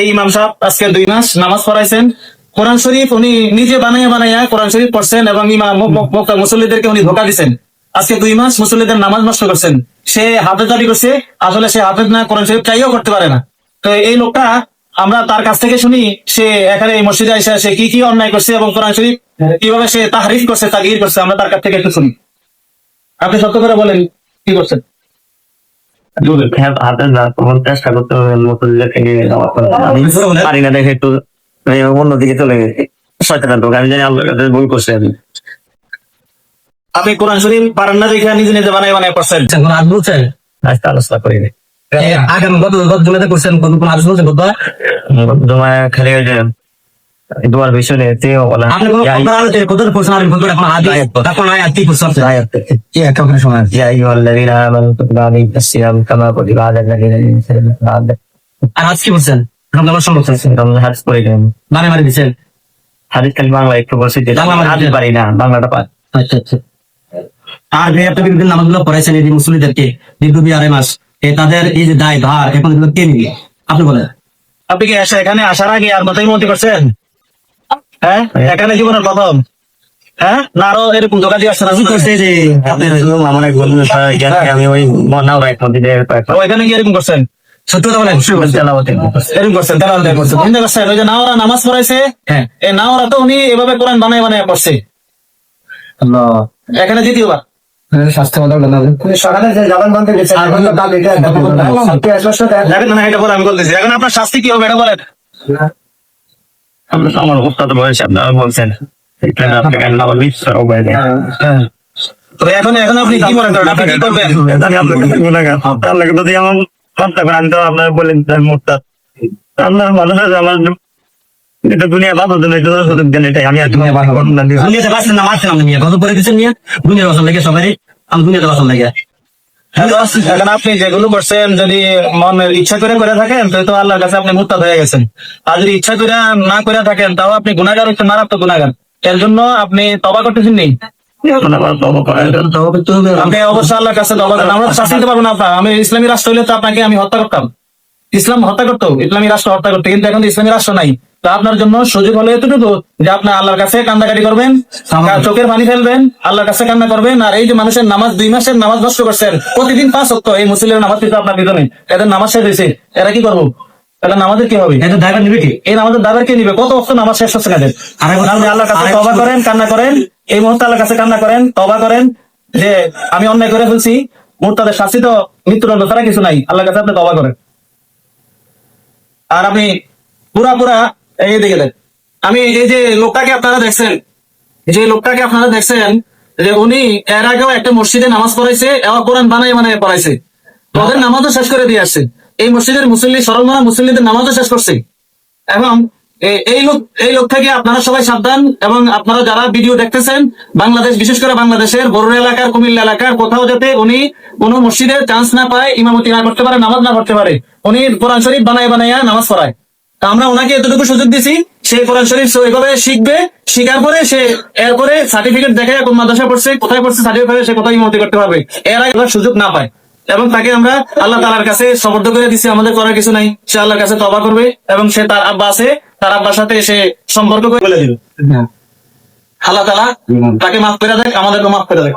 এই ইমাম সাহেব আজকে 2 মাস নামাজ পড়াইছেন, কোরআন শরীফ উনি নিজে বানাইয়া কোরআন শরীফ পড়ছেন এবং ইমাম মুসল্লিদেরকে উনি ধোকা দিচ্ছেন। আজকে 2 মাস মুসল্লিদের নামাজ নষ্ট করছেন। সে হাফেজ দাবি করছে, আসলে সে হাফেজ না, কোরআন শরীফ চাইও করতে পারে না। তো এই লোকটা আমরা তার কাছ থেকে শুনি সে এখানে এই মসজিদে আইসা সে কি কি অন্যায় করছে এবং কোরআন শরীফ কিভাবে সে তাহরিফ করছে, তাগয়ির করছে, আমরা তার কাছ থেকে একটু শুনি। আপনি সত্য করে বলেন কি করছেন। হাতে না তখন চেষ্টা করতে হবে পারি না দেখে একটু অন্যদিকে চলে গেছে শয়তানের দোকান। আমি জানি আল্লাহর কাছে ভুল করছি আমি। আপনি কোরআন শরীফ পারেন না দেখে নিজে নিজে বানায় পড়ছেন। আজ বলছেন আজকে আলোচনা করি আগামী গত জমাতে করছেন, কোন কোন আলোচনা বলছেন? জমায় খালি ওই যে তোমার বিষয় নিয়ে বলা আপনি কত করছেন? আমি বলতে এখন আদি তখন আয়াতই করছেন। কি একটা করে শোনা يا أيها الذين آمنوا كتب عليكم الصيام كما كتب على الذين من قبلكم। আর আজ কি বলছেন? রমজান মাস সম্পর্কে হাদিস পড়ে গেলেন, মানে মানে দিচ্ছেন হাদিস খালি বাংলা একটু বলছি, হাদিস পারি না, বাংলাটা পারি। আচ্ছা আচ্ছা। আর যে আপনি বিগত নামাজগুলো পড়াইছেন এই মুসলিমদেরকে দীর্ঘ 2.5 মাস, তাদের এই যে দায় ভার এখন এগুলো কে নিবে আপনি বলেন? আপনি কি এখানে আসার আগে আর কথাই মনে করছেন? হ্যাঁ, এখানে জীবনের প্রথম। হ্যাঁ, না আরো এরকম ধোকা দিয়ে আসছে না? করছে যে আমার এক বন্ধু আমি ওই মনাও এক মধ্যে ওইখানে কি এরকম করছেন? সত্য কথা বলেন। এরকম করছেন, তেলাওয়াত করছেন, হিন্দা করছেন। ওই যে নাওরা নামাজ পড়াইছে, হ্যাঁ, এই নাওরা তো উনি এভাবে কোরআন বানায় পড়ছে। আল্লাহ এখানে দ্বিতীয়বার স্বাস্থ্য কথা বলেন। সকালে যে জবান বন্ধ গেছে দেখেন না, এটা বলে আমি বলতেছি। এখন আপনার শাস্তি কি হবে এটা বলেন। আমার অবস্থা তো বয়স আপনারা বলছেন তো এখন আপনি কি মনে করেন, আপনি কি করবেন? আপনাকে যদি আমার হত্যা করেন, আমি তো আপনার বলেন মোরতাদ। আপনার মানুষ আছে আমার এটা দুনিয়া বাঁচার জন্য একটু সুযোগ দেন, এটাই আমি আর দুনিয়াতে বাঁচলেন না, মারছেন আপনি গত করে দিচ্ছেন নিয়ে দুনিয়ার বাঁচার লেগে সবারই, আমি দুনিয়াতে বাঁচার লেগে। এখন আপনি যেগুলো করছেন যদি মনের ইচ্ছা করে থাকেন তো আল্লাহর কাছে আপনি মুরতাদ হয়ে গেছেন। আর যদি ইচ্ছা করে না করে থাকেন তাও আপনি গুনাহগার হচ্ছেন, মারাত্মক গুনাহগার। এর জন্য আপনি তওবা করতেছেন নি? আপনি অবশ্যই আল্লাহর কাছে তওবা করেন। আমরা শাস্তি দিতে পারবো না আপনার। আমি ইসলামী রাষ্ট্র হইলে তো আপনাকে আমি হত্যা করতাম, ইসলাম হত্যা করতো, ইসলামী রাষ্ট্র হত্যা করতো। কিন্তু এখন তো ইসলামী রাষ্ট্র নাই। তো আপনার জন্য সুযোগ হলো এতটুকু যে আপনি আল্লাহর কাছে কান্দাকাটি করবেন, চোখের পানি ফেলবেন, আল্লাহর কাছে কান্না করবেন। আর এই যে মানুষের নামাজ 2 মাসের নামাজ নষ্ট করছেন, প্রতিদিন 5 ওয়াক্ত এই মুসলিমের নামাজ কিন্তু আপনার পিছনে, এদের নামাজ শেষ হয়েছে, এরা কি করবো? এটা নামাজের কি হবে? এটা ড্রাইভার নিবে কি? এই নামাজের দাবার কে নিবে? কত ওয়াক্ত নামাজ শেষ হচ্ছে কাদের? আপনি আল্লাহর কাছে তওবা করেন, কান্না করেন, এই মুহূর্তে আল্লাহর কাছে কান্না করেন, তওবা করেন যে আমি অন্যায় করে ফেলছি, মুরতাদের শাস্তি তো মৃত্যুদণ্ড ছাড়া কিছু নাই। আল্লাহর কাছে আপনি তওবা করেন। আর আপনি পুরা এই দিকে দেন। আমি এই যে লোকটাকে আপনারা দেখছেন, যে উনি এর আগেও একটা মসজিদে নামাজ পড়াইছে এবং কোরআন বানায় পড়াইছে, ওদের নামাজও শেষ করে দিয়ে আসছে। এই মসজিদের মুসল্লি সরল মানা মুসল্লিদের নামাজও শেষ করছে। এবং এই লোক থেকে আপনারা সবাই সাবধান। এবং আপনারা যারা ভিডিও দেখতেছেন, বাংলাদেশ, বিশেষ করে বাংলাদেশের বড়ুয়া এলাকার, কুমিল্লা এলাকার কোথাও যাতে উনি কোনো মসজিদের চান্স না পায়, ইমামতি না করতে পারে, নামাজ না পড়তে পারে, উনি কোরআন শরীফ বানায় নামাজ পড়ায়। তা আমরা ওনাকে এতটুকু সুযোগ দিছি, সে কোরআন শরীফ এইভাবে শিখবে, শিখার পরে সে এরপরে সার্টিফিকেট দেখে কোন মাদ্রাসা পড়ছে, কোথায় পড়ছে, সার্টিফিকেট সে কোথায় ইমামতি করতে পারবে, এর আগে সুযোগ না পায়। এবং তাকে আমরা আল্লাহ তাআলার কাছে সমর্থ করে দিছি, আমাদের করার কিছু নাই। সে আল্লাহর কাছে তওবা করবে এবং সে তার আব্বা আছে, তার আব্বার সাথে সে সম্পর্ক করে বলে দিবে। আল্লাহ তাআলা তাকে মাফ করে দেয়, আমাদেরকে মাফ করে দেয়।